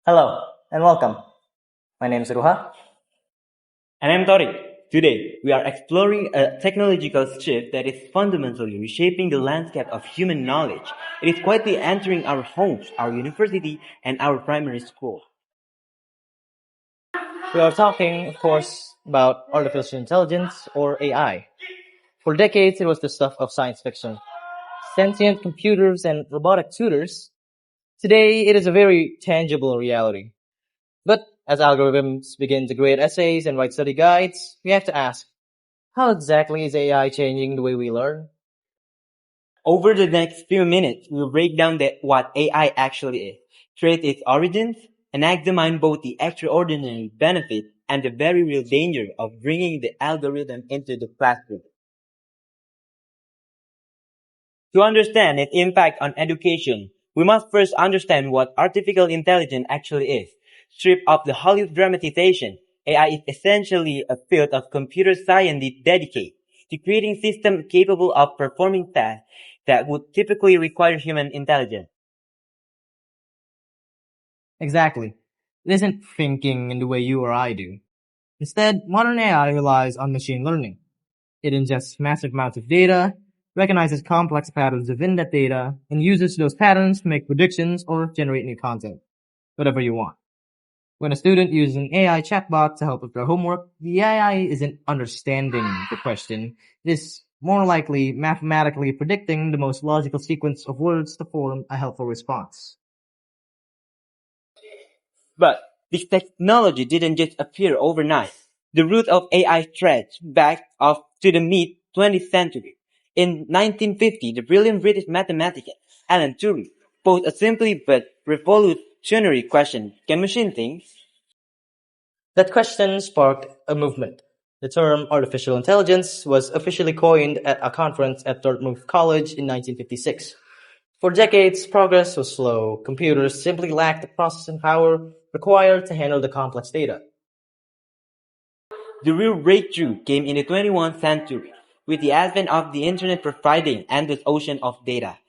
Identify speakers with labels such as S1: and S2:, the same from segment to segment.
S1: Hello and welcome. My name is Ruha.
S2: And I'm Thoriq. Today, we are exploring a technological shift that is fundamentally reshaping the landscape of human knowledge. It is quietly entering our homes, our university, and our primary school.
S1: We are talking, of course, about artificial intelligence or AI. For decades, it was the stuff of science fiction. Sentient computers and robotic tutors. Today, it is a very tangible reality. But as algorithms begin to grade essays and write study guides, we have to ask, how exactly is AI changing the way we learn?
S2: Over the next few minutes, we'll break down what AI actually is, trace its origins, and examine both the extraordinary benefits and the very real danger of bringing the algorithm into the classroom. To understand its impact on education, we must first understand what artificial intelligence actually is. Stripped of the Hollywood dramatization, AI is essentially a field of computer science dedicated to creating systems capable of performing tasks that would typically require human intelligence.
S1: Exactly. It isn't thinking in the way you or I do. Instead, modern AI relies on machine learning. It ingests massive amounts of data, recognizes complex patterns within that data, and uses those patterns to make predictions or generate new content, whatever you want. When a student uses an AI chatbot to help with their homework, the AI isn't understanding the question. It is more likely mathematically predicting the most logical sequence of words to form a helpful response.
S2: But this technology didn't just appear overnight. The root of AI stretched back up to the mid-20th century. In 1950, the brilliant British mathematician Alan Turing posed a simple but revolutionary question: can machine think?
S1: That question sparked a movement. The term artificial intelligence was officially coined at a conference at Dartmouth College in 1956. For decades, progress was slow. Computers simply lacked the processing power required to handle the complex data.
S2: The real breakthrough came in the 21st century, with the advent of the internet providing endless ocean of data,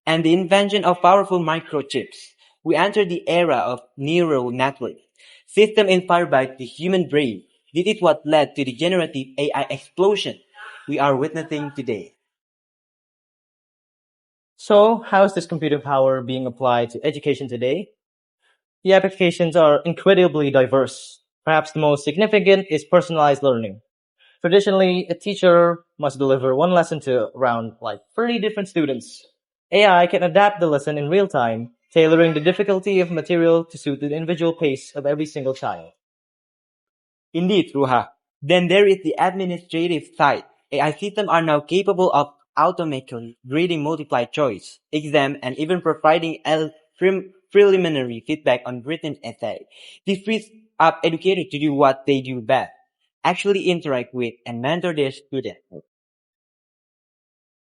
S2: and the invention of powerful microchips. We entered the era of neural networks, systems inspired by the human brain. This is what led to the generative AI explosion we are witnessing today.
S1: So, how is this computing power being applied to education today? The applications are incredibly diverse. Perhaps the most significant is personalized learning. Traditionally, a teacher must deliver one lesson to around 30 different students. AI can adapt the lesson in real time, tailoring the difficulty of material to suit the individual pace of every single child.
S2: Indeed, Ruha. Then there is the administrative side. AI systems are now capable of automatically grading multiple choice, exam, and even providing preliminary feedback on written essay. This frees up educators to do what they do best, actually interact with and mentor their students.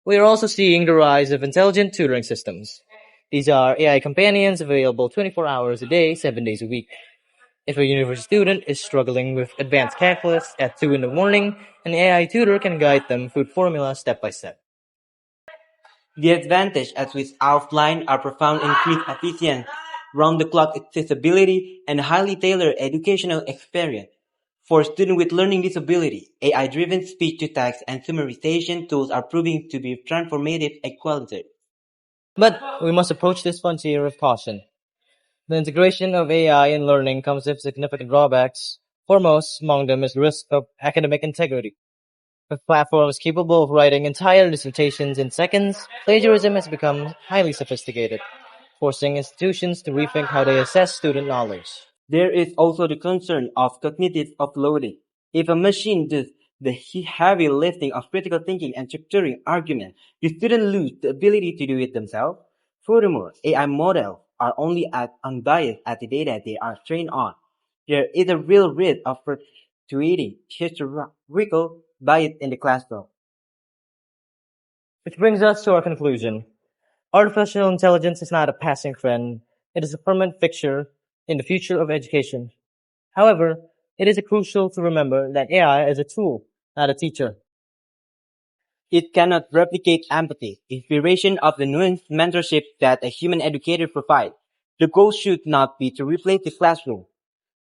S1: We are also seeing the rise of intelligent tutoring systems. These are AI companions available 24 hours a day, 7 days a week. If a university student is struggling with advanced calculus at 2 in the morning, an AI tutor can guide them through formulas step by step.
S2: The advantages as with offline are profound increased efficiency, round-the-clock accessibility, and highly tailored educational experience. For students with learning disability, AI-driven speech-to-text and summarization tools are proving to be transformative equalizer.
S1: But we must approach this frontier with caution. The integration of AI in learning comes with significant drawbacks. Foremost among them is the risk of academic integrity. With platforms capable of writing entire dissertations in seconds, plagiarism has become highly sophisticated, forcing institutions to rethink how they assess student knowledge.
S2: There is also the concern of cognitive offloading. If a machine does the heavy lifting of critical thinking and structuring argument, the students lose the ability to do it themselves. Furthermore, AI models are only as unbiased as the data they are trained on. There is a real risk of perpetuating historical bias in the classroom.
S1: Which brings us to our conclusion. Artificial intelligence is not a passing trend, it is a permanent fixture in the future of education. However, it is crucial to remember that AI is a tool, not a teacher.
S2: It cannot replicate empathy, inspiration of the nuanced mentorship that a human educator provides. The goal should not be to replace the classroom,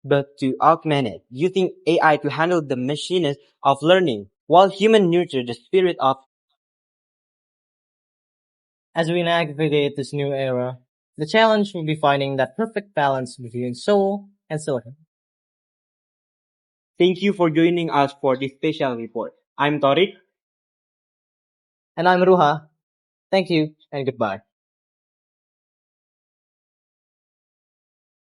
S2: but to augment it, using AI to handle the machinist of learning, while human nurture the spirit of.
S1: As we navigate this new era, the challenge will be finding that perfect balance between soul and silicon.
S2: Thank you for joining us for this special report. I'm Thoriq.
S1: And I'm Ruha. Thank you and goodbye.